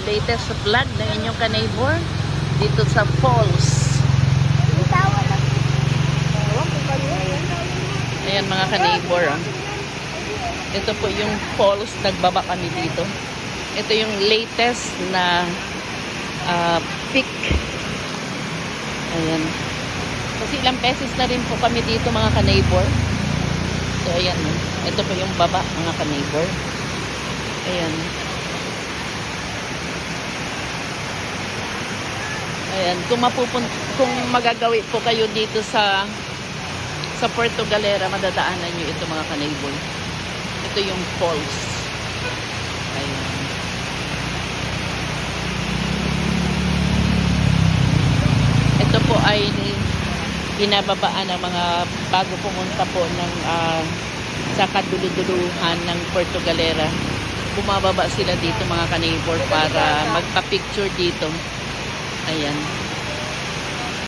latest vlog ng inyong ka-neighbor dito sa falls. Ayan mga ka-neighbor, oh. Ito po yung falls, nagbaba kami dito. Ito yung latest na peak. Ayan. Kasi ilang beses na rin po kami dito mga ka-neighbor. So ayan, oh. Ito po yung baba mga ka-neighbor. Ayan. Ayan, kung magagawi po kayo dito sa Puerto Galera, madadaanan nyo ito mga ka-neighbor. Ito yung falls. Ayan. Ito po ay binababaan ng mga bago pumunta po ng sa kaduluduluhan ng Puerto Galera. Bumababa sila dito mga ka-neighbor para magpa-picture dito. Ayan.